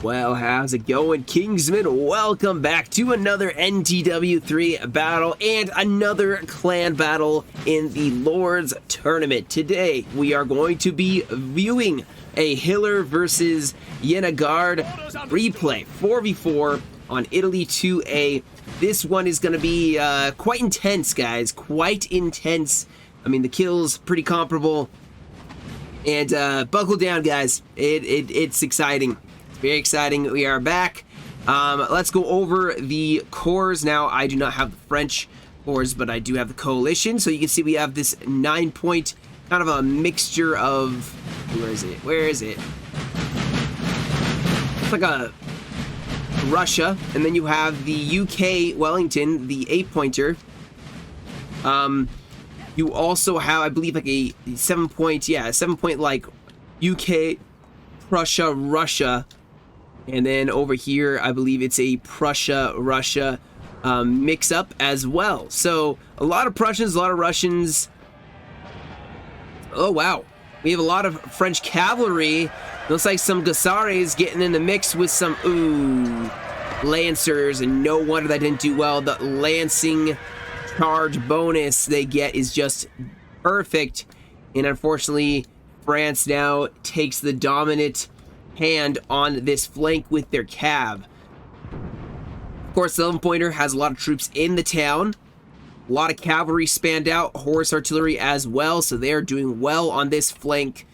Well, how's it going, Kingsman? Welcome back to another NTW3 battle and another clan battle in the Lord's Tournament. Today, we are going to be viewing a Hiller versus Yenagard replay, 4v4 on Italy 2A. This one is going to be quite intense, guys. Quite intense. I mean, the kills pretty comparable. And buckle down, guys. It's exciting. Very exciting. We are back. Let's go over the cores. Now, I do not have the French cores, but I do have the coalition. So you can see we have this 9-point, kind of a mixture of... Where is it? Where is it? It's like a Russia. And then you have the UK Wellington, the 8-pointer. You also have, I believe, like a 7-point, yeah, a 7-point like UK, Prussia, Russia. And then over here, I believe it's a Prussia-Russia mix-up as well. So, a lot of Prussians, a lot of Russians. Oh, wow. We have a lot of French cavalry. Looks like some Gussaries getting in the mix with some, Lancers. And no wonder that didn't do well. The Lancing charge bonus they get is just perfect. And unfortunately, France now takes the dominant hand on this flank with their cav. Of course, the 11-pointer has a lot of troops in the town. A lot of cavalry spanned out, horse artillery as well, so they're doing well on this flank.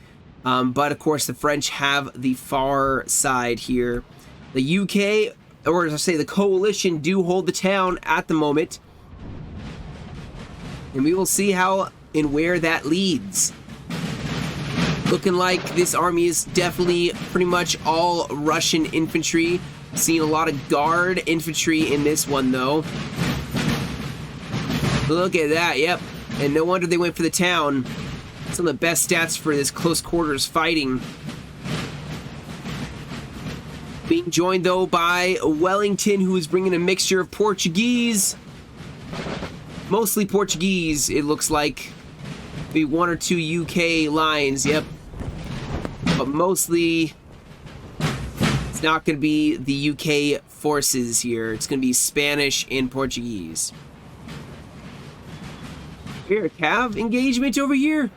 But of course, the French have the far side here. The UK, or as I say, the coalition do hold the town at the moment. And we will see how and where that leads. Looking like this army is definitely pretty much all Russian infantry. Seeing a lot of guard infantry in this one, though. Look at that, yep. And no wonder they went for the town. Some of the best stats for this close quarters fighting. Being joined, though, by Wellington, who is bringing a mixture of Portuguese. Mostly Portuguese, it looks like. Maybe 1 or 2 UK lines, yep. But mostly, it's not going to be the UK forces here. It's going to be Spanish and Portuguese. Here, Cav engagement over here.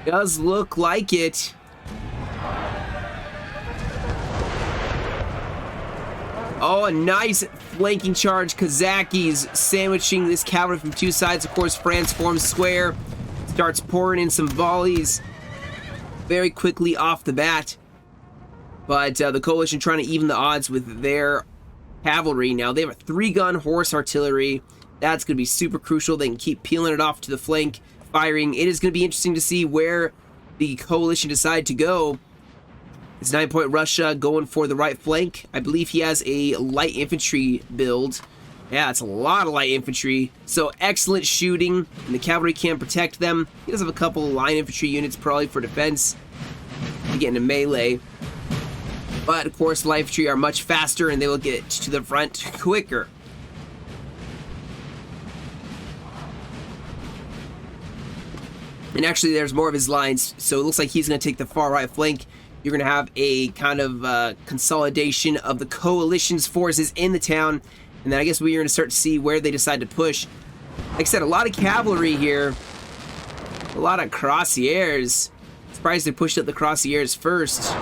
Does look like it. Oh, a nice flanking charge. Kazakis sandwiching this cavalry from two sides. Of course, France forms square. Starts pouring in some volleys very quickly off the bat. But the coalition trying to even the odds with their cavalry. Now, they have a 3-gun horse artillery. That's going to be super crucial. They can keep peeling it off to the flank, firing. It is going to be interesting to see where the coalition decide to go. It's 9-point Russia going for the right flank. I believe he has a light infantry build. Yeah, it's a lot of light infantry. So excellent shooting, and the cavalry can protect them. He does have a couple of line infantry units probably for defense. Getting a melee. But of course, light infantry are much faster, and they will get to the front quicker. And actually, there's more of his lines, so it looks like he's going to take the far right flank. You're going to have a kind of consolidation of the coalition's forces in the town. And then I guess we're going to start to see where they decide to push. Like I said, a lot of cavalry here. A lot of crossiers. Surprised they pushed up the crossiers first.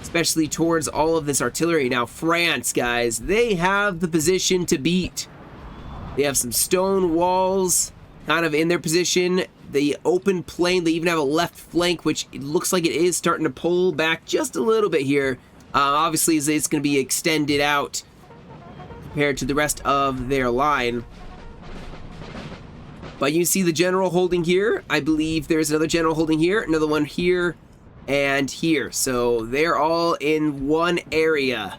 Especially towards all of this artillery. Now, France, guys, they have the position to beat. They have some stone walls kind of in their position. The open plain, they even have a left flank, which it looks like it is starting to pull back just a little bit here. Obviously, it's going to be extended out compared to the rest of their line. But you see the general holding here. I believe there's another general holding here, another one here, and here. So they're all in one area.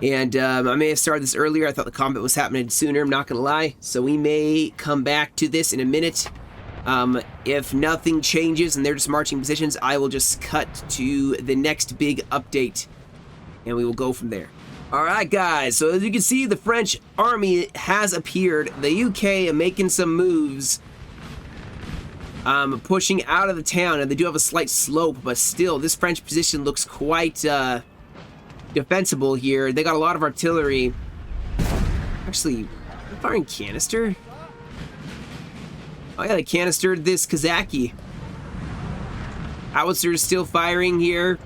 And I may have started this earlier. I thought the combat was happening sooner, I'm not going to lie. So we may come back to this in a minute. If nothing changes and they're just marching positions, I will just cut to the next big update. And we will go from there. Alright guys, so as you can see, the French army has appeared. The UK are making some moves. pushing out of the town, and they do have a slight slope, but still, this French position looks quite defensible here. They got a lot of artillery. Actually, firing canister? Oh yeah, they canistered this Kazaki. Howitzers still firing here.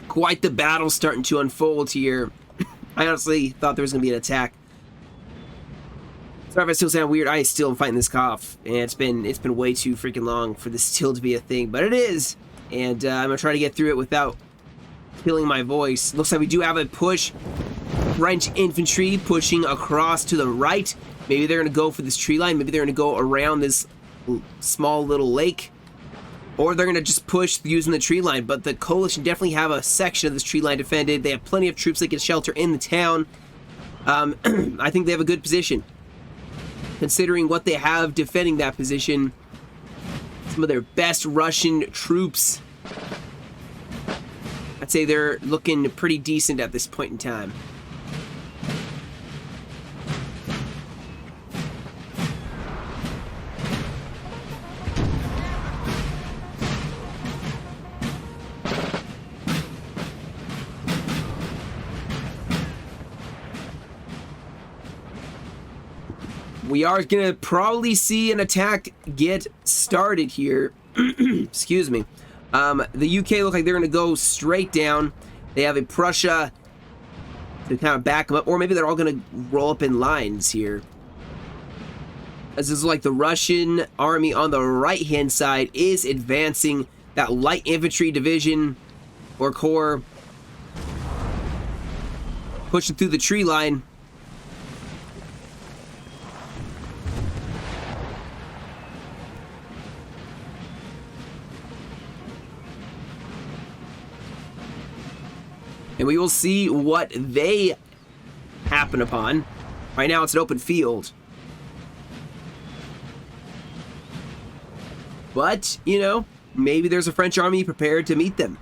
Quite the battle starting to unfold here. I honestly thought there was going to be an attack. Sorry if I still sound weird. I still am fighting this cough, and it's been way too freaking long for this still to be a thing, but it is. And I'm going to try to get through it without killing my voice. Looks like we do have a push. French infantry pushing across to the right. Maybe they're going to go for this tree line. Maybe they're going to go around this small little lake. Or they're going to just push using the tree line. But the coalition definitely have a section of this tree line defended. They have plenty of troops that can shelter in the town. I think they have a good position, considering what they have defending that position. Some of their best Russian troops. I'd say they're looking pretty decent at this point in time. We are going to probably see an attack get started here. Excuse me. The UK look like they're going to go straight down. They have a Prussia to kind of back them up. Or maybe they're all going to roll up in lines here. As this is like the Russian army on the right-hand side is advancing. That light infantry division or corps pushing through the tree line. And we will see what they happen upon. Right now it's an open field. But, you know, maybe there's a French army prepared to meet them.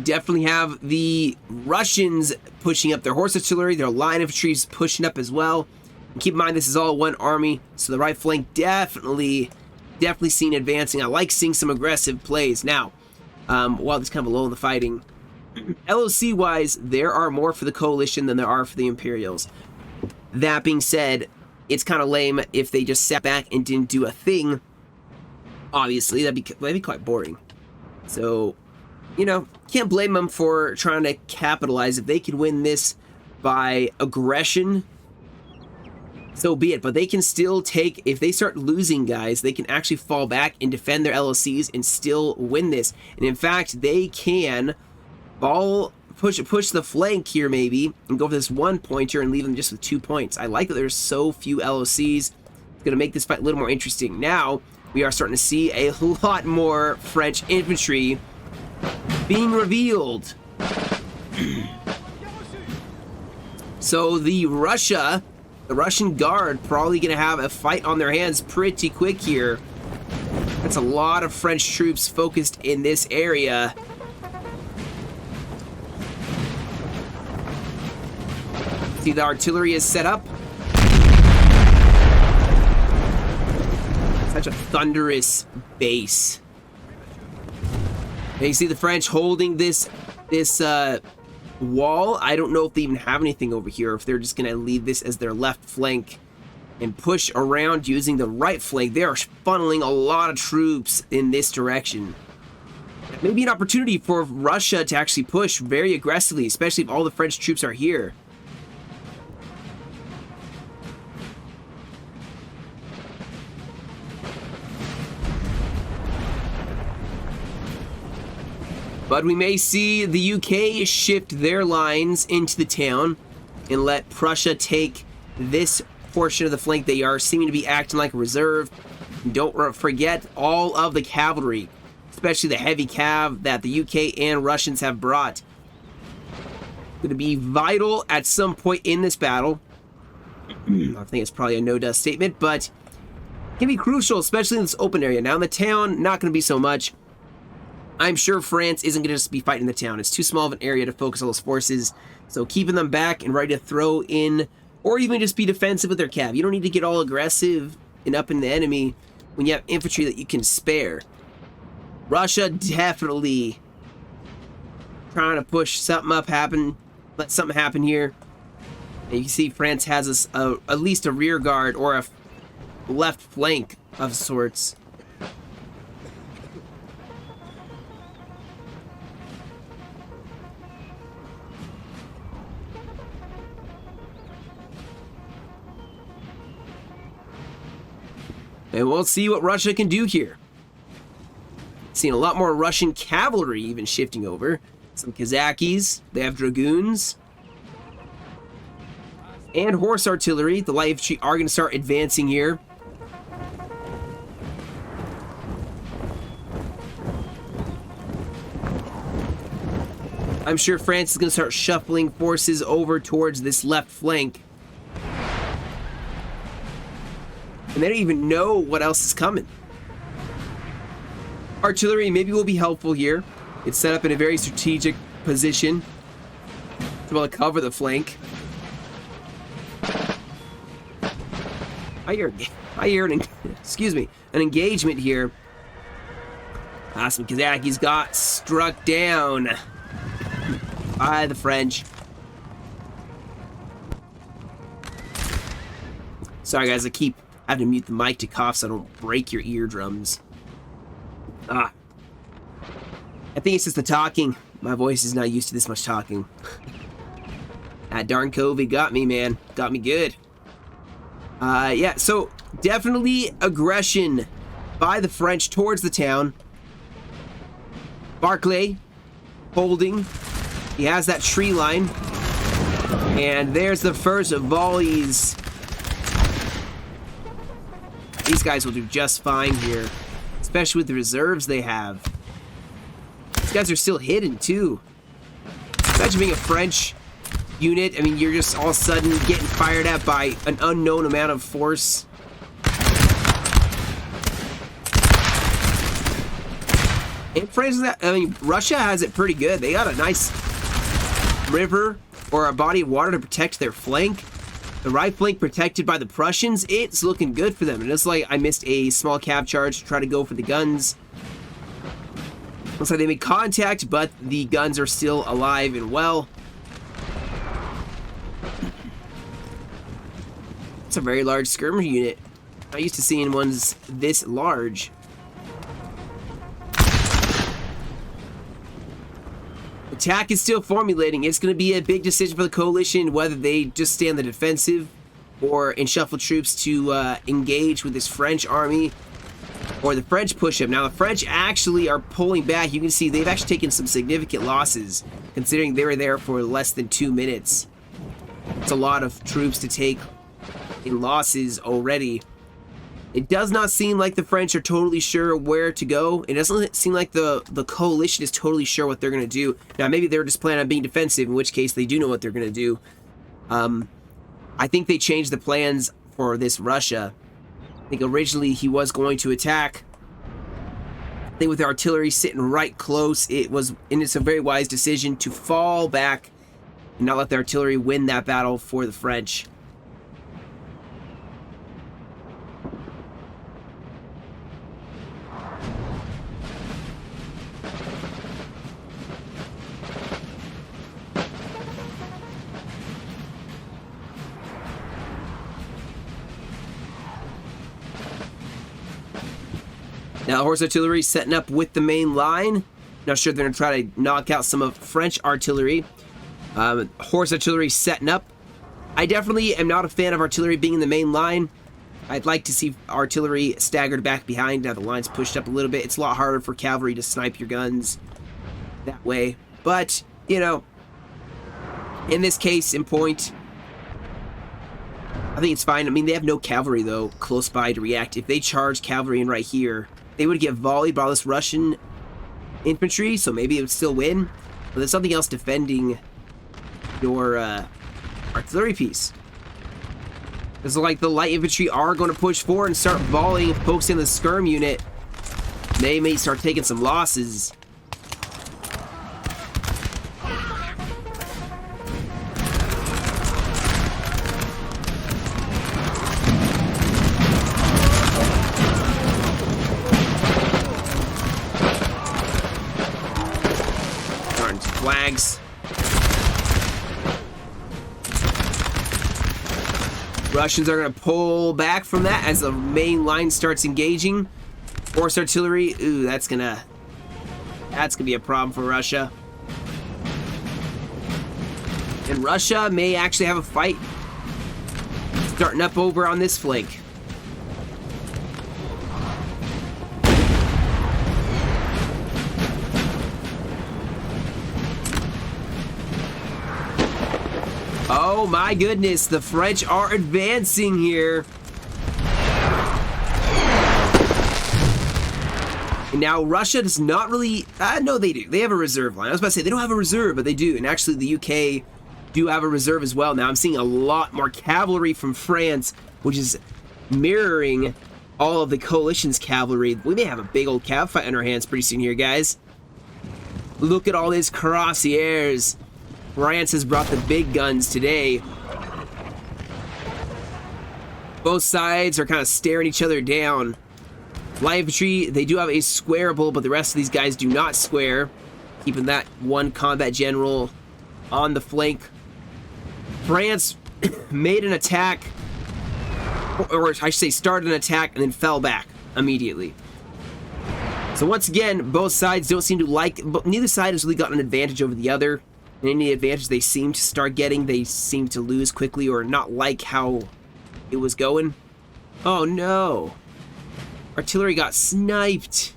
Definitely have the Russians pushing up their horse artillery. Their line infantry is pushing up as well. And keep in mind, this is all one army. So the right flank definitely seen advancing. I like seeing some aggressive plays. Now, while there's kind of a lull in the fighting, LOC-wise, there are more for the coalition than there are for the Imperials. That being said, it's kind of lame if they just sat back and didn't do a thing. Obviously, that'd be quite boring. So, you know, can't blame them for trying to capitalize. If they can win this by aggression, so be it. But they can still take, if they start losing guys, they can actually fall back and defend their LLCs and still win this. And in fact, they can push the flank here maybe and go for this 1 pointer and leave them just with 2 points. I like that there's so few LOCs. It's going to make this fight a little more interesting. Now, we are starting to see a lot more French infantry being revealed. So the Russian Guard probably going to have a fight on their hands pretty quick here. That's a lot of French troops focused in this area. See, the artillery is set up. Such a thunderous base. And you see the French holding this wall. I don't know if they even have anything over here, if they're just going to leave this as their left flank and push around using the right flank. They are funneling a lot of troops in this direction. Maybe an opportunity for Russia to actually push very aggressively, especially if all the French troops are here. But we may see the UK shift their lines into the town and let Prussia take this portion of the flank. They are seeming to be acting like a reserve. Don't forget all of the cavalry, especially the heavy cav that the UK and Russians have brought. Going to be vital at some point in this battle. I think it's probably a no-dust statement, but can be crucial, especially in this open area. Now in the town, not going to be so much. I'm sure France isn't going to just be fighting the town. It's too small of an area to focus all those forces. So keeping them back and ready to throw in, or even just be defensive with their cav. You don't need to get all aggressive and up in the enemy when you have infantry that you can spare. Russia definitely trying to push something up, let something happen here. And you can see France has at least a rear guard or a left flank of sorts. And we'll see what Russia can do here. Seen a lot more Russian cavalry even shifting over. Some Kazakhs, they have dragoons. And horse artillery. The light infantry are going to start advancing here. I'm sure France is going to start shuffling forces over towards this left flank. And they don't even know what else is coming. Artillery maybe will be helpful here. It's set up in a very strategic position to be able to cover the flank. I hear an engagement here. Some Kazakhs got struck down by the French. Sorry guys, I keep having to mute the mic to cough so I don't break your eardrums. I think it's just the talking. My voice is not used to this much talking. That darn COVID got me, man. Got me good. Yeah, so definitely aggression by the French towards the town. Barclay holding. He has that tree line. And there's the first volleys. These guys will do just fine here, especially with the reserves they have. These guys are still hidden too. Imagine being a French unit. I mean, you're just all of a sudden getting fired at by an unknown amount of force. And France, Russia has it pretty good. They got a nice river or a body of water to protect their flank. The right flank protected by the Prussians. It's looking good for them. And it's like I missed a small cav charge to try to go for the guns. Looks like they made contact, but the guns are still alive and well. It's a very large skirmish unit. I'm not used to seeing ones this large. Attack is still formulating. It's going to be a big decision for the coalition whether they just stay on the defensive or shuffle troops to engage with this French army, or the French push up. Now the French actually are pulling back. You can see they've actually taken some significant losses considering they were there for less than 2 minutes. It's a lot of troops to take in losses already. It does not seem like the French are totally sure where to go. It doesn't seem like the coalition is totally sure what they're going to do. Now, maybe they're just planning on being defensive, in which case they do know what they're going to do. I think they changed the plans for this Russia. I think originally he was going to attack. I think with the artillery sitting right close, it's a very wise decision to fall back and not let the artillery win that battle for the French. Now, horse artillery setting up with the main line. Not sure if they're going to try to knock out some of French artillery. Horse artillery setting up. I definitely am not a fan of artillery being in the main line. I'd like to see artillery staggered back behind. Now the line's pushed up a little bit. It's a lot harder for cavalry to snipe your guns that way. But, you know, in this case, in point, I think it's fine. I mean, they have no cavalry, though, close by to react. If they charge cavalry in right here, they would get volleyed by all this Russian infantry, so maybe it would still win. But there's something else defending your artillery piece. It's like the light infantry are going to push forward and start volleying, focusing on the skirm unit. They may start taking some losses. Flags. Russians are going to pull back from that as the main line starts engaging. Force artillery. Ooh, that's gonna be a problem for Russia. And Russia may actually have a fight starting up over on this flank. Oh my goodness, the French are advancing here. And now Russia does not really, no they do. They have a reserve line. I was about to say they don't have a reserve, but they do. And actually the UK do have a reserve as well. Now I'm seeing a lot more cavalry from France, which is mirroring all of the coalition's cavalry. We may have a big old cav fight on our hands pretty soon here, guys. Look at all these cuirassiers. France has brought the big guns today. Both sides are kind of staring each other down. Light infantry, they do have a squareable, but the rest of these guys do not square. Keeping that one combat general on the flank. France made an attack, or I should say started an attack and then fell back immediately. So once again, both sides don't seem to like, but neither side has really gotten an advantage over the other. And any advantage they seem to start getting, they seem to lose quickly or not like how it was going. Oh no. Artillery got sniped.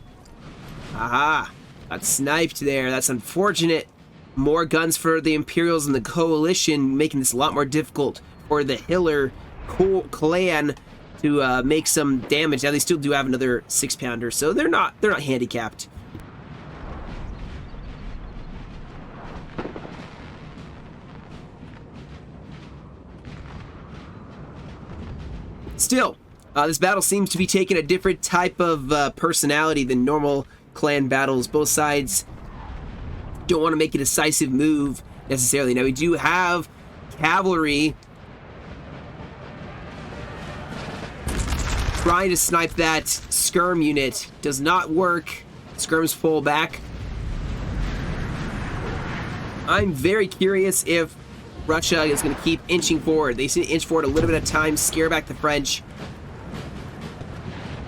Aha. Got sniped there. That's unfortunate. More guns for the Imperials and the Coalition, making this a lot more difficult for the Hiller clan to make some damage. Now they still do have another 6-pounder, so they're not handicapped. Still, this battle seems to be taking a different type of personality than normal clan battles. Both sides don't want to make a decisive move necessarily. Now we do have cavalry trying to snipe that skirm unit. Does not work. Skirms pull back. I'm very curious if Russia is going to keep inching forward. They seem to inch forward a little bit at a time, scare back the French,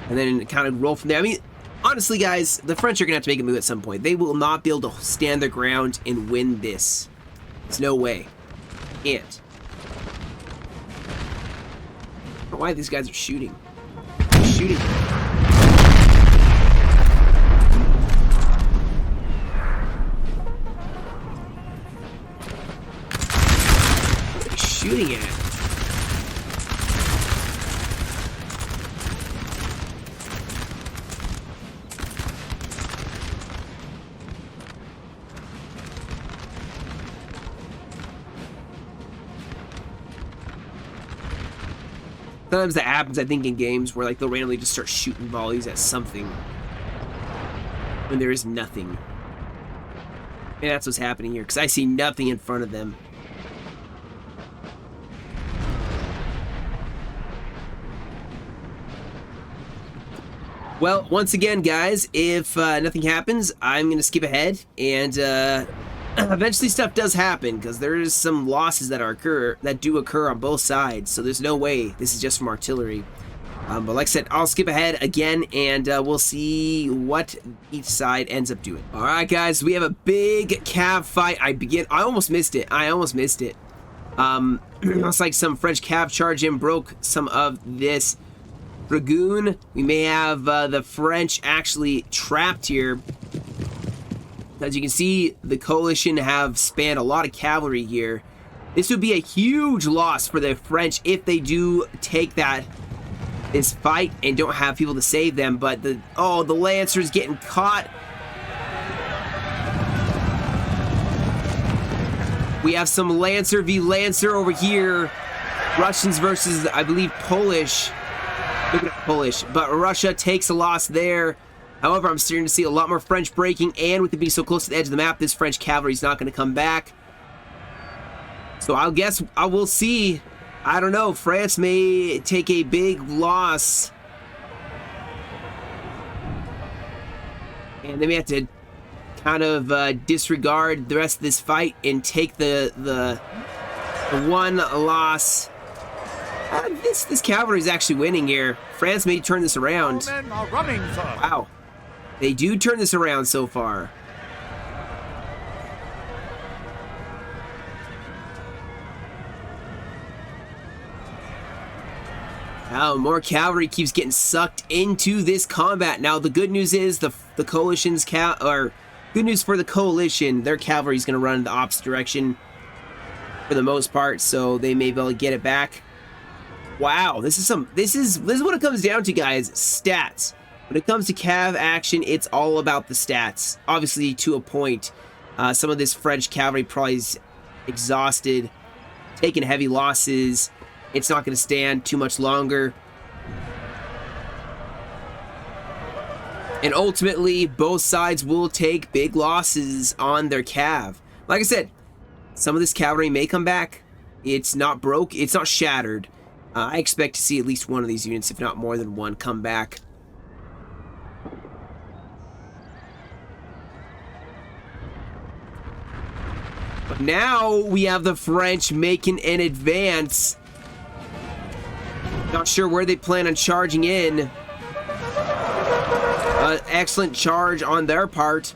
and then kind of roll from there. I mean, honestly, guys, the French are going to have to make a move at some point. They will not be able to stand their ground and win this. There's no way. Can't. I don't know why these guys are shooting. They're shooting. Shooting at. Sometimes that happens, I think, in games where like they'll randomly just start shooting volleys at something when there is nothing. And that's what's happening here, because I see nothing in front of them. Well, once again, guys, if nothing happens, I'm going to skip ahead, and eventually stuff does happen, because there's some losses that do occur on both sides, so there's no way this is just from artillery. But like I said, I'll skip ahead again, and we'll see what each side ends up doing. All right, guys, we have a big cav fight. I almost missed it. Looks like some French cav charge in, broke some of this Dragoon. We may have the French actually trapped here. As you can see, the coalition have spanned a lot of cavalry here. This would be a huge loss for the French if they do take this fight and don't have people to save them. But the Lancers getting caught. We have some Lancer v Lancer over here. Russians versus, I believe, Polish. Maybe not Polish, but Russia takes a loss there. However, I'm starting to see a lot more French breaking, and with it being so close to the edge of the map, this French cavalry is not going to come back. So I guess I will see. I don't know. France may take a big loss. And they may have to kind of disregard the rest of this fight and take the one loss. This cavalry is actually winning here. France may turn this around. Men are running, sir. Wow. They do turn this around so far. Now, more cavalry keeps getting sucked into this combat. Now, the good news is the coalition's good news for the coalition, their cavalry is going to run in the opposite direction for the most part, so they may be able to get it back. Wow, this is what it comes down to, guys. Stats. When it comes to cav action, it's all about the stats. Obviously, to a point. Some of this French cavalry probably is exhausted, taking heavy losses. It's not going to stand too much longer. And ultimately, both sides will take big losses on their cav. Like I said, some of this cavalry may come back. It's not broke. It's not shattered. I expect to see at least one of these units, if not more than one, come back. But now we have the French making an advance. Not sure where they plan on charging in. Excellent charge on their part.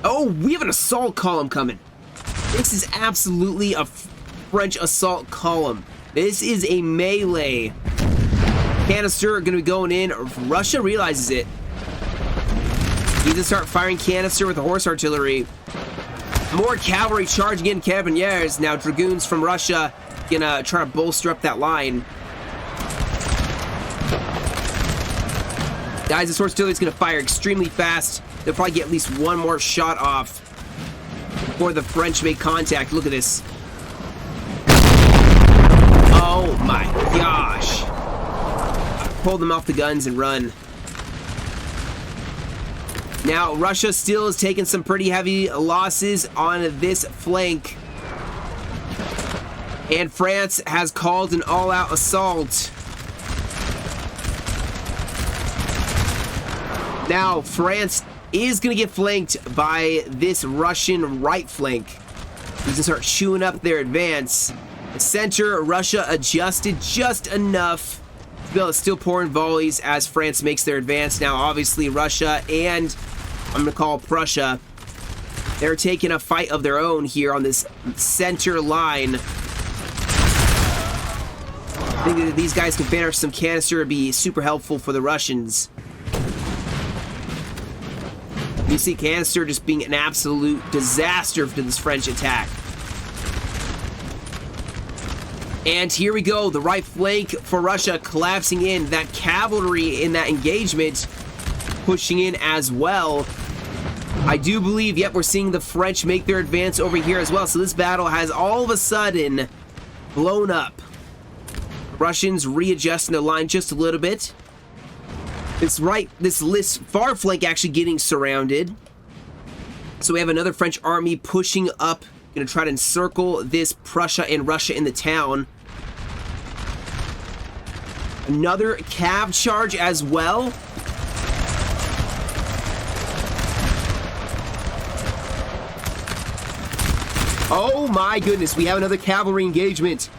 Oh, we have an assault column coming. This is absolutely a French assault column. This is a melee. Canister going to be going in. Russia realizes it. He's going to start firing canister with the horse artillery. More cavalry charging in Cavaliers. Now dragoons from Russia going to try to bolster up that line. Guys, this horse artillery is going to fire extremely fast. They'll probably get at least one more shot off before the French make contact. Look at this. Oh my gosh. Pull them off the guns and run. Now, Russia still is taking some pretty heavy losses on this flank. And France has called an all-out assault. Now, France is going to get flanked by this Russian right flank. He's going to start chewing up their advance. The center, Russia adjusted just enough to be able to still pour in volleys as France makes their advance. Now, obviously, Russia and I'm going to call Prussia, they're taking a fight of their own here on this center line. I think that these guys can banish some canister and be super helpful for the Russians. You see canister just being an absolute disaster to this French attack. And here we go, the right flank for Russia collapsing in. That cavalry in that engagement pushing in as well. I do believe, yep, we're seeing the French make their advance over here as well. So this battle has all of a sudden blown up. Russians readjusting the line just a little bit. This far flank actually getting surrounded. So we have another French army pushing up, going to try to encircle this Prussia and Russia in the town. Another cav charge as well. Oh my goodness, we have another cavalry engagement.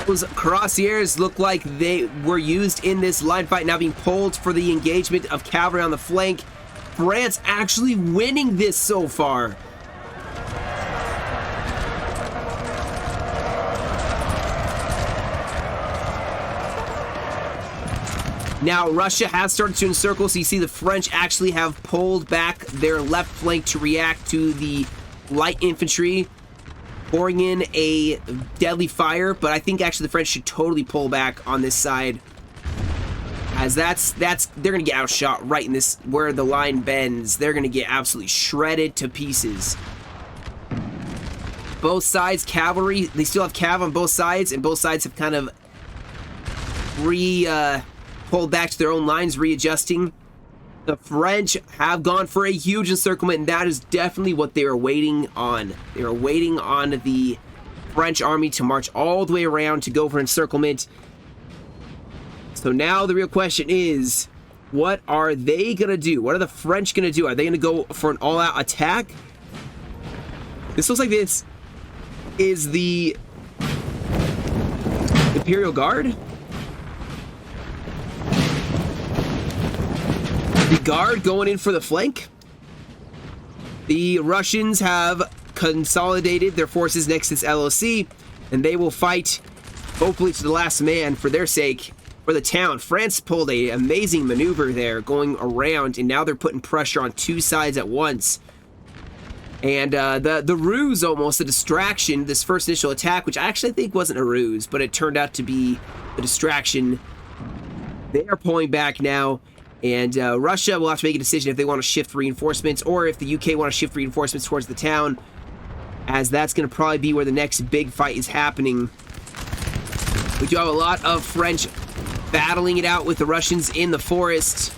Those cuirassiers look like they were used in this line fight, now being pulled for the engagement of cavalry on the flank. France actually winning this so far. Now, Russia has started to encircle, so you see the French actually have pulled back their left flank to react to the light infantry, pouring in a deadly fire, but I think actually the French should totally pull back on this side. As they're gonna get outshot right in this where the line bends. They're gonna get absolutely shredded to pieces. Both sides, cavalry, they still have cav on both sides, and both sides have kind of pulled back to their own lines, readjusting. The French have gone for a huge encirclement, and that is definitely what they were waiting on. They were waiting on the French army to march all the way around to go for encirclement. So now the real question is, what are they gonna do? What are the French gonna do? Are they gonna go for an all-out attack? This looks like this is the Imperial Guard. The Guard going in for the flank. The Russians have consolidated their forces next to this LOC, and they will fight, hopefully to the last man for their sake, for the town. France pulled an amazing maneuver there, going around, and now they're putting pressure on two sides at once. And the ruse, almost, the distraction, this first initial attack, which I actually think wasn't a ruse, but it turned out to be a distraction. They are pulling back now, and Russia will have to make a decision if they want to shift reinforcements, or if the UK want to shift reinforcements towards the town, as that's going to probably be where the next big fight is happening. We do have a lot of French battling it out with the Russians in the forest.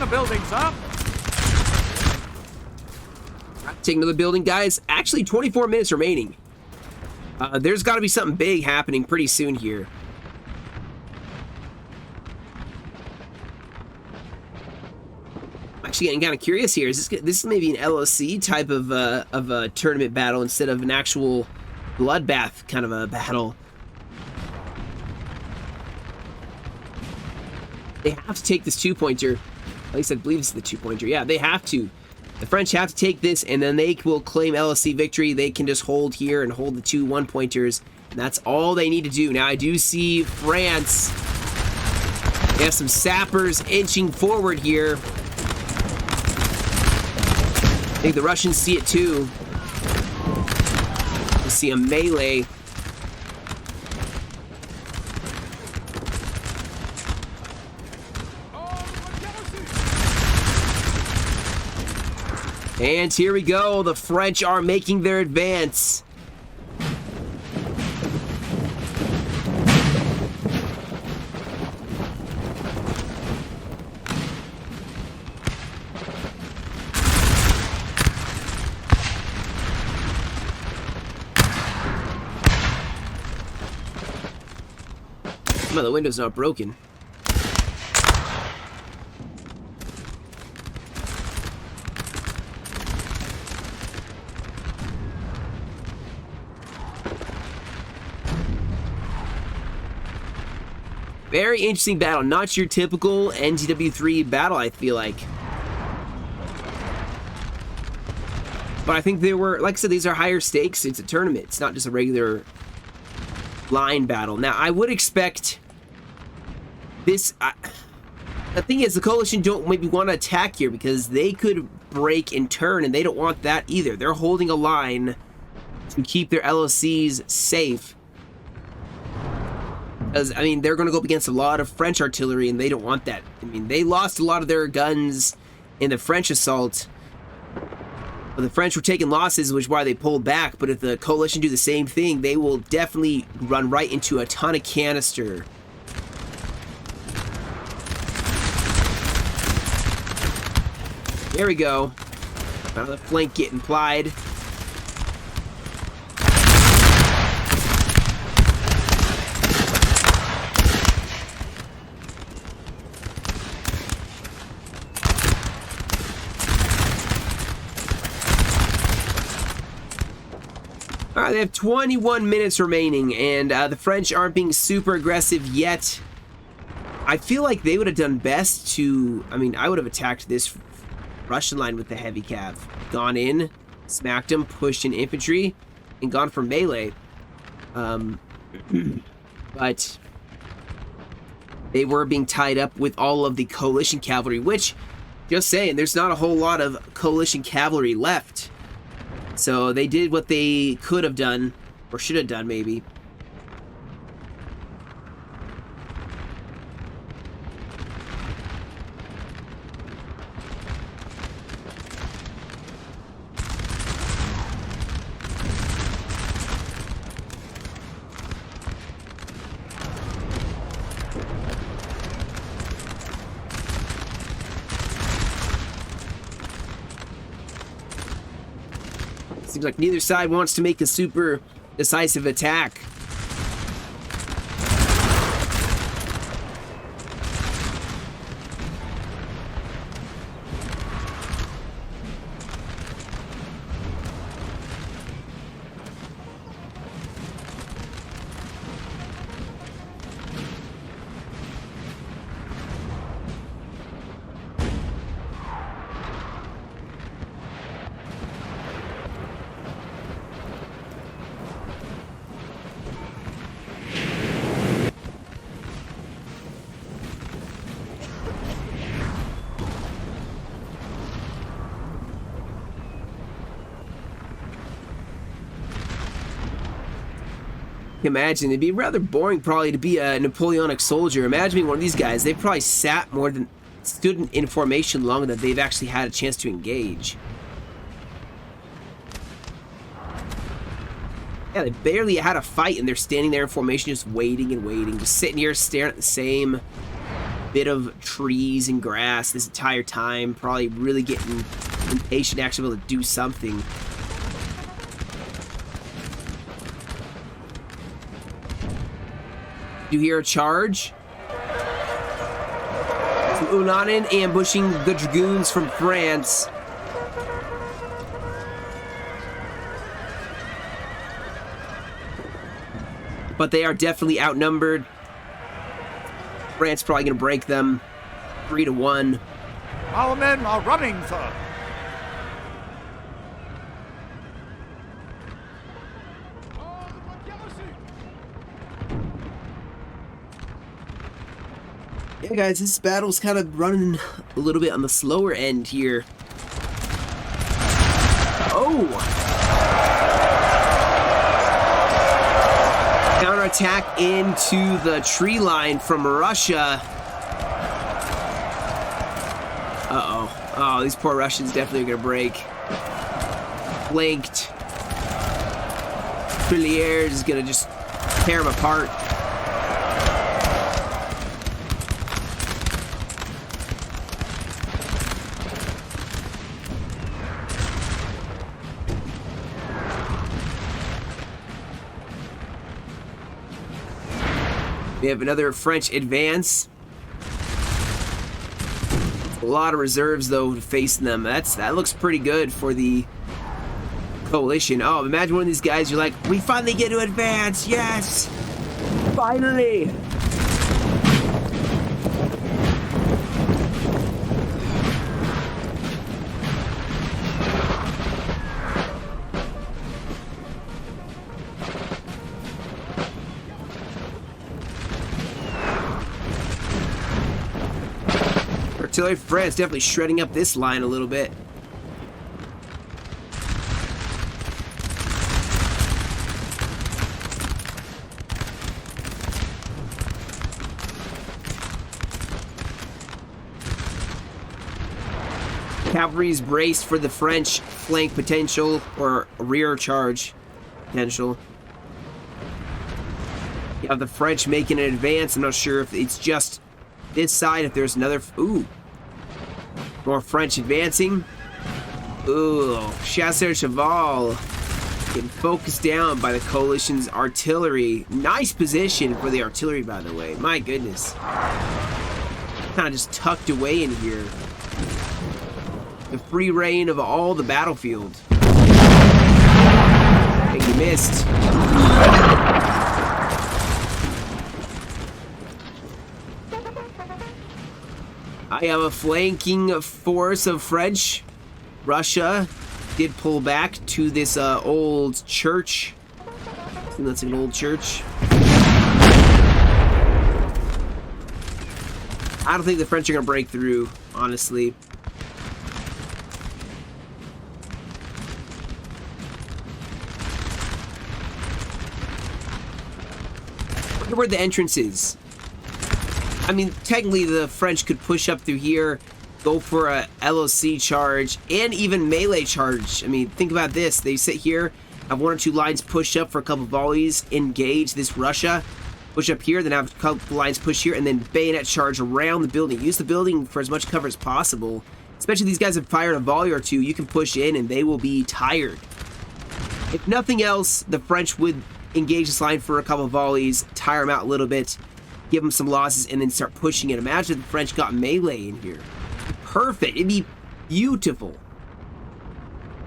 Buildings up. Taking another building, guys. Actually, 24 minutes remaining. There's got to be something big happening pretty soon here. I'm actually getting kind of curious here. Is this maybe an LOC type of a tournament battle instead of an actual bloodbath kind of a battle? They have to take this two-pointer. At least I believe it's the two-pointer. Yeah, they have to. The French have to take this, and then they will claim LSC victory. They can just hold here and hold the two one-pointers, and that's all they need to do. Now, I do see France. They have some sappers inching forward here. I think the Russians see it too. You see a melee. And here we go. The French are making their advance. Well, the window's not broken. Very interesting battle. Not your typical NGW3 battle, I feel like. But I think they were, like I said, these are higher stakes. It's a tournament. It's not just a regular line battle. Now, I would expect this... the thing is, the coalition don't maybe want to attack here because they could break and turn, and they don't want that either. They're holding a line to keep their LOCs safe. Because, I mean, they're going to go up against a lot of French artillery, and they don't want that. I mean, they lost a lot of their guns in the French assault. But the French were taking losses, which is why they pulled back. But if the coalition do the same thing, they will definitely run right into a ton of canister. There we go. Another flank getting plied. Alright, they have 21 minutes remaining, and the French aren't being super aggressive yet. I feel like they would have done best to... I mean, I would have attacked this Russian line with the heavy cav. Gone in, smacked them, pushed in infantry, and gone for melee. But they were being tied up with all of the coalition cavalry, which, just saying, there's not a whole lot of coalition cavalry left. So they did what they could have done, or should have done, maybe. Seems like neither side wants to make a super decisive attack. Imagine, it'd be rather boring probably to be a Napoleonic soldier. Imagine being one of these guys. They've probably sat more than stood in formation longer than they've actually had a chance to engage. Yeah, they barely had a fight and they're standing there in formation just waiting and waiting, just sitting here staring at the same bit of trees and grass this entire time, probably really getting impatient to actually be able to do something. You hear a charge? Unanen ambushing the dragoons from France. But they are definitely outnumbered. France probably going to break them 3-1. Our men are running, sir. Yeah, guys, this battle's kind of running a little bit on the slower end here. Oh! Counterattack into the tree line from Russia. Uh-oh. Oh, these poor Russians definitely are going to break. Flanked. Villiers is going to just tear them apart. We have another French advance. A lot of reserves, though, facing them. That looks pretty good for the coalition. Oh, imagine one of these guys, you're like, we finally get to advance! Yes! Finally! Artillery for France definitely shredding up this line a little bit. Cavalry's braced for the French flank potential, or rear charge potential. You have the French making an advance. I'm not sure if it's just this side, if there's another... Ooh. More French advancing. Ooh. Chasseur Cheval getting focused down by the coalition's artillery. Nice position for the artillery, by the way. My goodness. Kind of just tucked away in here. The free reign of all the battlefield. And you missed. I have a flanking force of French. Russia did pull back to this old church. I think that's an old church. I don't think the French are going to break through, honestly. I wonder where the entrance is. I mean, technically the French could push up through here, go for a LOC charge, and even melee charge. I mean, think about this. They sit here, have one or two lines pushed up for a couple volleys, engage this Russia, push up here, then have a couple lines push here, and then bayonet charge around the building. Use the building for as much cover as possible. Especially if these guys have fired a volley or two, you can push in and they will be tired. If nothing else, the French would engage this line for a couple volleys, tire them out a little bit, give them some losses, and then start pushing it. Imagine if the French got melee in here. Perfect. It'd be beautiful.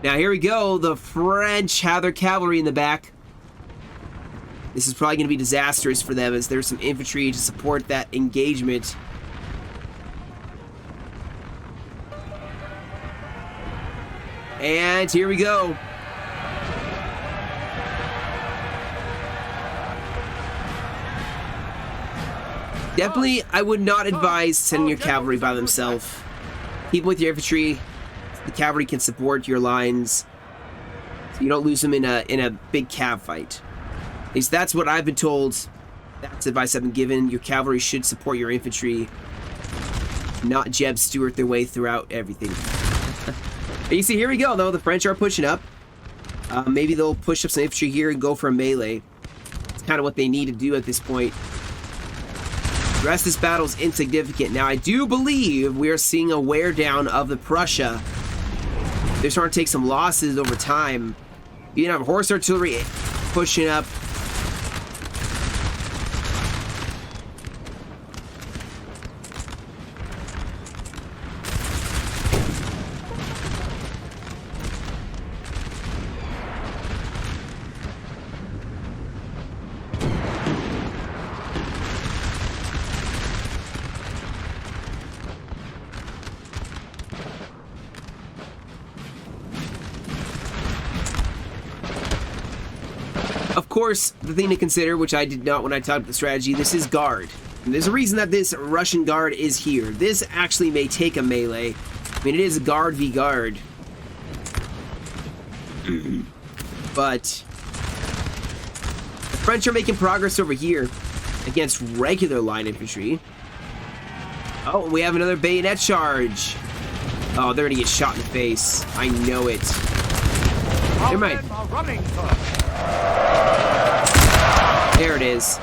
Now, here we go. The French have their cavalry in the back. This is probably going to be disastrous for them as there's some infantry to support that engagement. And here we go. Definitely, I would not advise sending your cavalry by themselves. Keep with your infantry. The cavalry can support your lines, so you don't lose them in a big cav fight. At least that's what I've been told. That's advice I've been given. Your cavalry should support your infantry, not Jeb Stuart their way throughout everything. But you see, here we go, though. The French are pushing up. Maybe they'll push up some infantry here and go for a melee. It's kind of what they need to do at this point. The rest of this battle is insignificant. Now, I do believe we are seeing a wear down of the Prussia. They're starting to take some losses over time. You can have horse artillery pushing up. Of course, the thing to consider, which I did not when I talked about the strategy, this is guard. And there's a reason that this Russian guard is here. This actually may take a melee. I mean, it is guard v guard. But the French are making progress over here against regular line infantry. Oh, we have another bayonet charge. Oh, they're gonna get shot in the face. I know it. Never mind. There it is.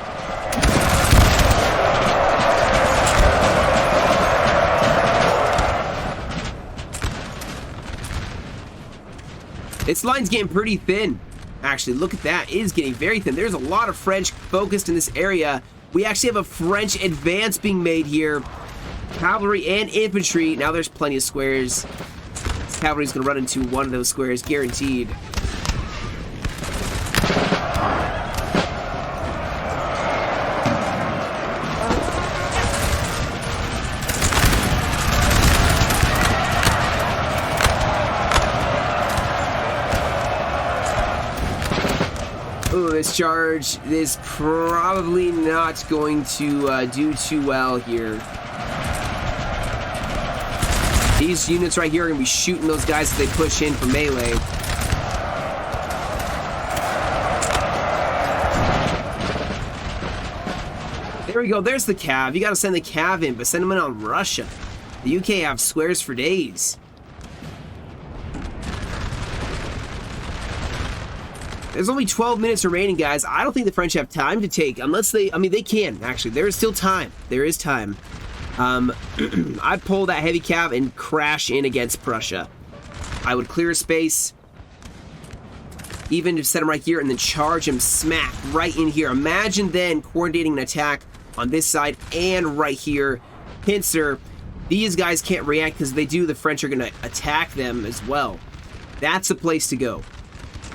This line's getting pretty thin. Actually, look at that. It is getting very thin. There's a lot of French focused in this area. We actually have a French advance being made here. Cavalry and infantry. Now there's plenty of squares. This cavalry's going to run into one of those squares, guaranteed. Ooh, this charge is probably not going to do too well here. These units right here are going to be shooting those guys as they push in for melee. There we go. There's the cav. You got to send the cav in, but send them in on Russia. The UK have squares for days. There's only 12 minutes remaining, guys. I don't think the French have time to take, unless they, I mean, they can, actually. There is still time. There is time. I'd pull that heavy cav and crash in against Prussia. I would clear space, even to set him right here, and then charge him smack right in here. Imagine then coordinating an attack on this side and right here. Pincer, these guys can't react because if they do, the French are going to attack them as well. That's the place to go.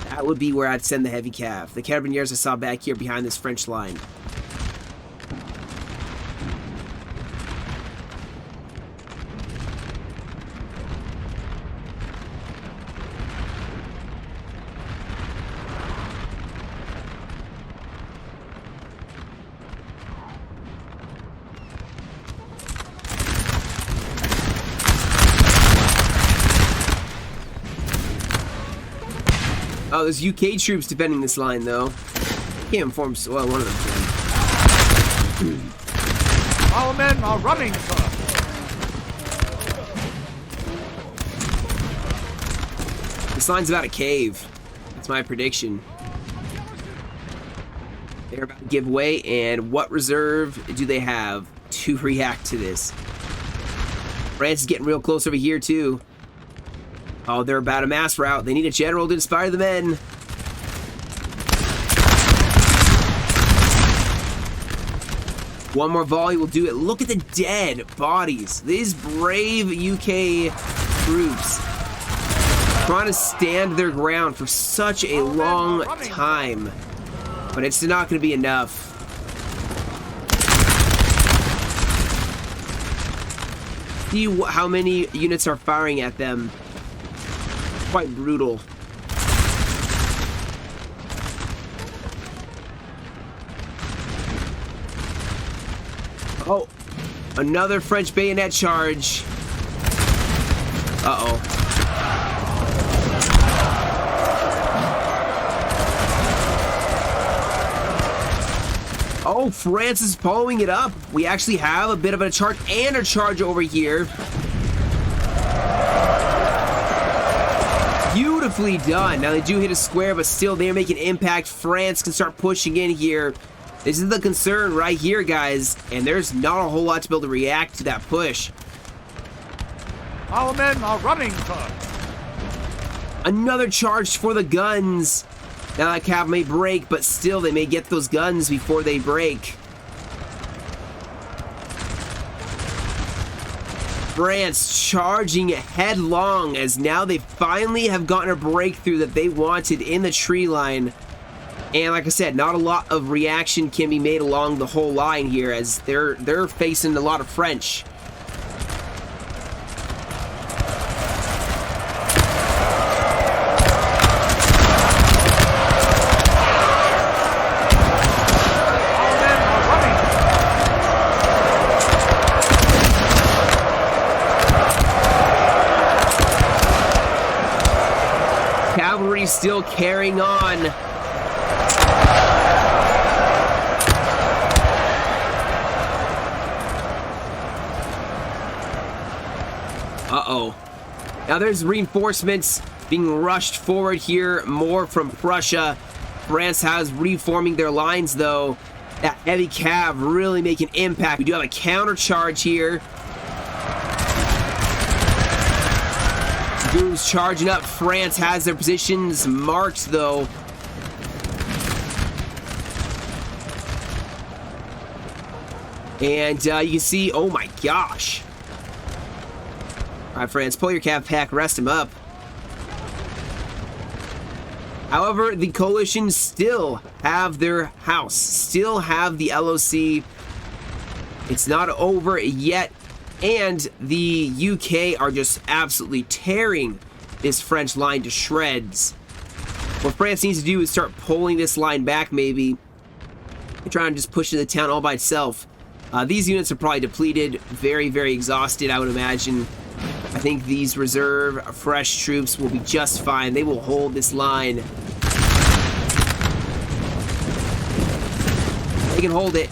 That would be where I'd send the heavy cav. The Carabiniers I saw back here behind this French line. Oh, there's UK troops defending this line, though. Can't inform. Well, one of them can. Our men are running, sir. This line's about a cave. That's my prediction. They're about to give way, and what reserve do they have to react to this? France is getting real close over here, too. Oh, they're about a mass rout. They need a general to inspire the men. One more volley will do it. Look at the dead bodies. These brave UK troops trying to stand their ground for such a long time. But it's not going to be enough. See how many units are firing at them. Quite brutal. Oh, another French bayonet charge. Uh-oh. Oh, France is following it up. We actually have a bit of a charge and a charge over here. Beautifully done. Now they do hit a square, but still they're making impact. France can start pushing in here. This is the concern right here, guys. And there's not a whole lot to be able to react to that push. Our men are running, sir. Another charge for the guns. Now that cav may break, but still they may get those guns before they break. France charging headlong as now they finally have gotten a breakthrough that they wanted in the tree line. And like I said, not a lot of reaction can be made along the whole line here as they're facing a lot of French. Cavalry still carrying on. Uh-oh. Now there's reinforcements being rushed forward here, more from Prussia. France has reforming their lines, though. That heavy cav really making impact. We do have a counter charge here. Goons charging up. France has their positions marked, though. And you can see, oh my gosh. All right, France, pull your cav pack, rest him up. However, the coalition still have their house, still have the LOC. It's not over yet, and the UK are just absolutely tearing this French line to shreds. What France needs to do is start pulling this line back, maybe, and try and just push to the town all by itself. These units are probably depleted, very, very exhausted, I would imagine. I think these reserve fresh troops will be just fine. They will hold this line. They can hold it.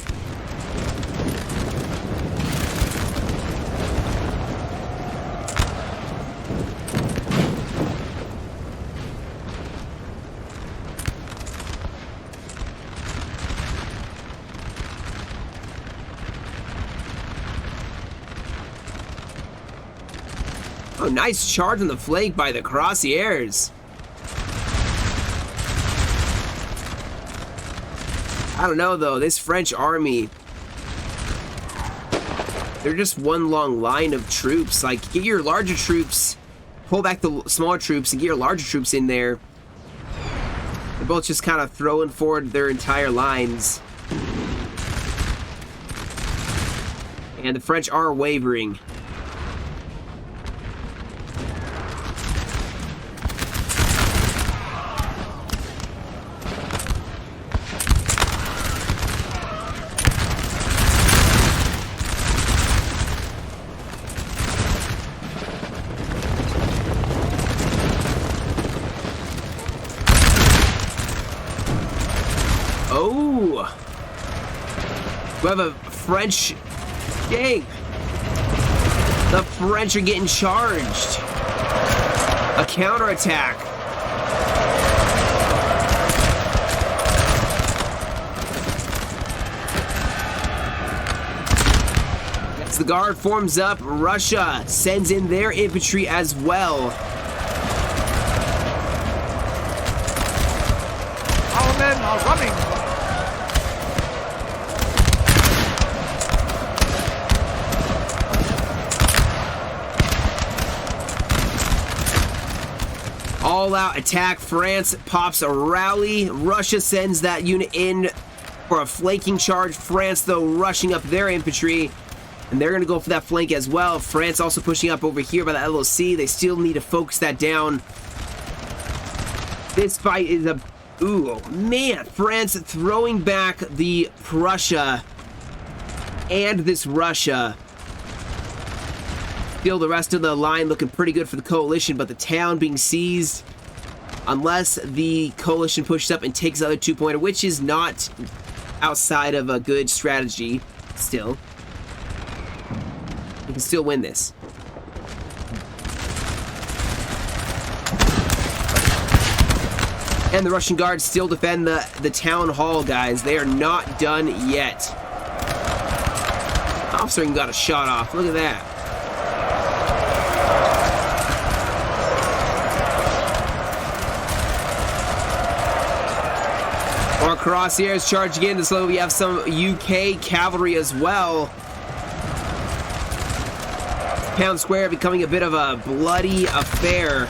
Oh, nice charge on the flank by the Cuirassiers. I don't know, though. This French army, they're just one long line of troops. Like, get your larger troops, pull back the smaller troops, and get your larger troops in there. They're both just kind of throwing forward their entire lines. And the French are wavering. We have a French... Dang! The French are getting charged. A counterattack. As the guard forms up, Russia sends in their infantry as well. Our men are running. All-out attack. France pops a rally. Russia sends that unit in for a flanking charge. France, though, rushing up their infantry, and they're going to go for that flank as well. France also pushing up over here by the LOC. They still need to focus that down. This fight is a... Ooh, man. France throwing back the Prussia and this Russia. Still, the rest of the line looking pretty good for the coalition, but the town being seized, unless the coalition pushes up and takes the other 2-pointer, which is not outside of a good strategy. Still, we can still win this. And the Russian guards still defend the town hall, guys. They are not done yet. Officer got a shot off. Look at that. More crosshairs charge again. So we have some UK cavalry as well. Town Square becoming a bit of a bloody affair.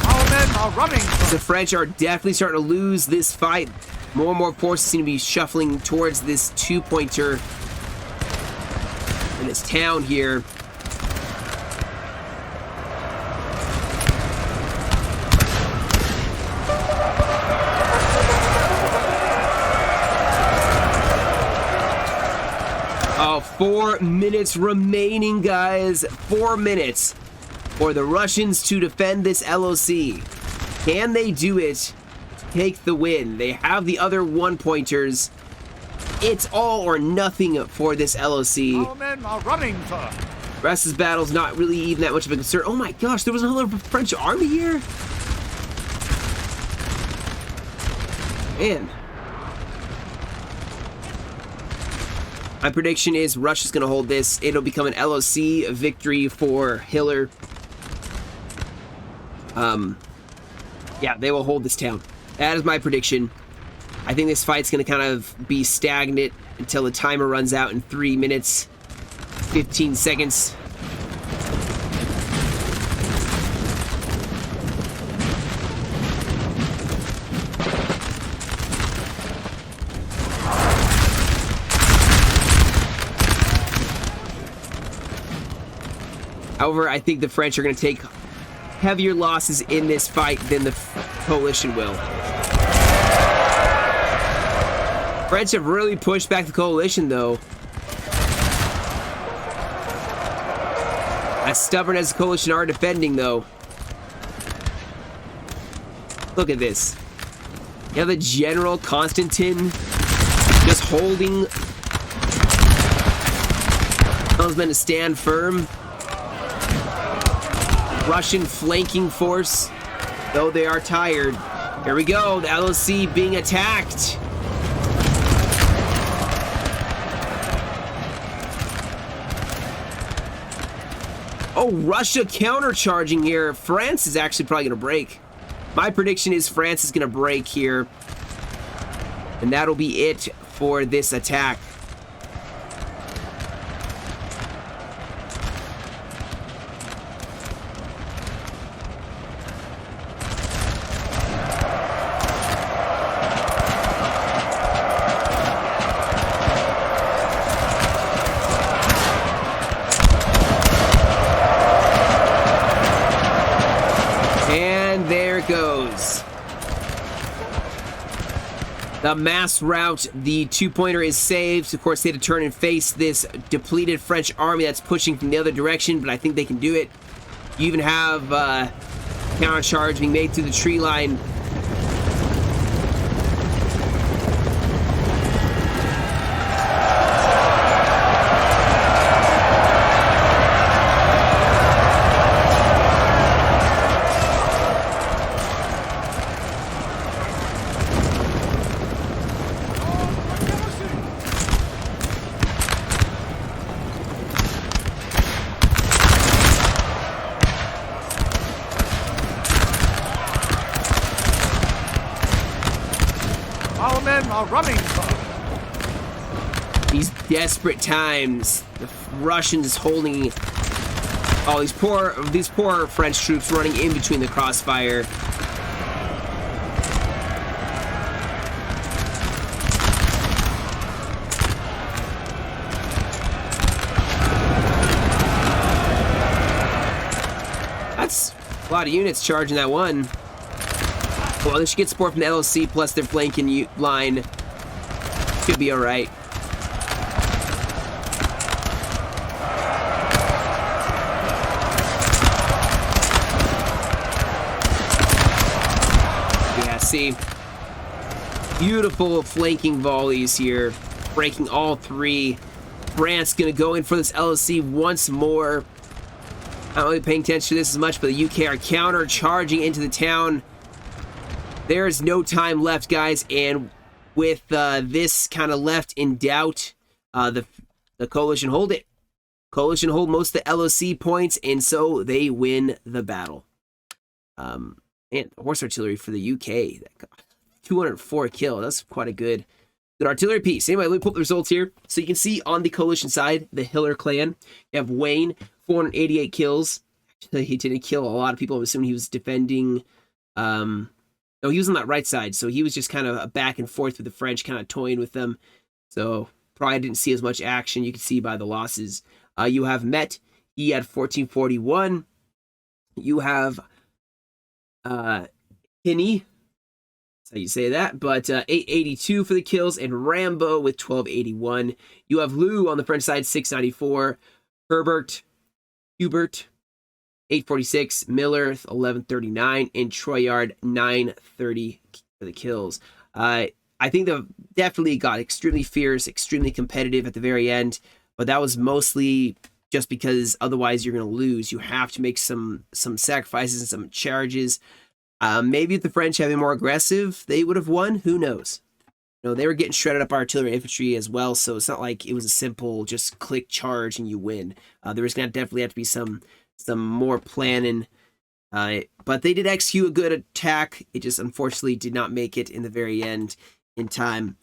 Our men are running. The French are definitely starting to lose this fight. More and more forces seem to be shuffling towards this 2-pointer in this town here. Oh, 4 minutes remaining, guys. 4 minutes for the Russians to defend this LOC. Can they do it? Take the win. They have the other 1-pointers. It's all or nothing for this LOC. Our men are running, sir. The rest of this battle's not really even that much of a concern. Oh my gosh, there was another French army here? Man. My prediction is Russia's going to hold this. It'll become an LOC victory for Hitler. Yeah, they will hold this town. That is my prediction. I think this fight's going to kind of be stagnant until the timer runs out in 3 minutes, 15 seconds. However, I think the French are going to take heavier losses in this fight than the coalition will. French have really pushed back the coalition, though. As stubborn as the coalition are defending, though. Look at this. You have the General Constantin just holding those men to stand firm. Russian flanking force, though they are tired. Here we go, the LOC being attacked. Oh, Russia countercharging here. France is actually probably going to break. My prediction is France is going to break here. And that'll be it for this attack. The mass rout, the 2-pointer is saved. Of course, they had to turn and face this depleted French army that's pushing from the other direction, but I think they can do it. You even have counter charge being made through the tree line. Our men are running, sir. These desperate times, the Russians holding all these poor French troops running in between the crossfire. That's a lot of units charging that one. Well, they should get support from the LOC plus their flanking line. Should be alright. Yeah, see. Beautiful flanking volleys here. Breaking all three. France gonna go in for this LOC once more. I'm not really paying attention to this as much, but the UK are counter charging into the town. There is no time left, guys, and with this kind of left in doubt, the coalition hold it. Coalition hold most of the LOC points, and so they win the battle. And horse artillery for the UK, 204 kill. That's quite a good artillery piece. Anyway, let me pull up the results here. So you can see on the coalition side, the Hiller clan, you have Wayne, 488 kills. Actually, he didn't kill a lot of people. I'm assuming he was defending. No, he was on that right side, so he was just kind of back and forth with the French, kind of toying with them. So probably didn't see as much action. You can see by the losses. You have Met. He had 1441. You have Kinney. That's how you say that. But 882 for the kills. And Rambo with 1281. You have Lou on the French side, 694. Hubert, 846, Miller, 1139, and Troyard, 930 for the kills. I think they definitely got extremely fierce, extremely competitive at the very end, but that was mostly just because otherwise you're going to lose. You have to make some sacrifices and some charges. Maybe if the French had been more aggressive, they would have won. Who knows? You know, they were getting shredded up artillery infantry as well, so it's not like it was a simple just click charge and you win. There was going to definitely have to be some more planning, but they did execute a good attack. It just unfortunately did not make it in the very end in time.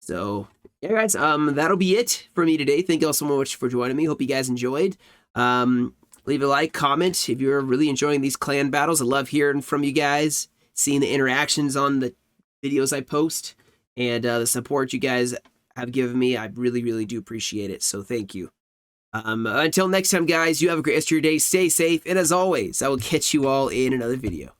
So yeah, guys, that'll be it for me today. Thank you all so much for joining me. Hope you guys enjoyed. Leave a like, comment if you're really enjoying these clan battles. I love hearing from you guys, seeing the interactions on the videos I post, and the support you guys have given me. I really, really do appreciate it. So thank you. Until next time, guys, you have a great rest of your day. Stay safe, and as always, I will catch you all in another video.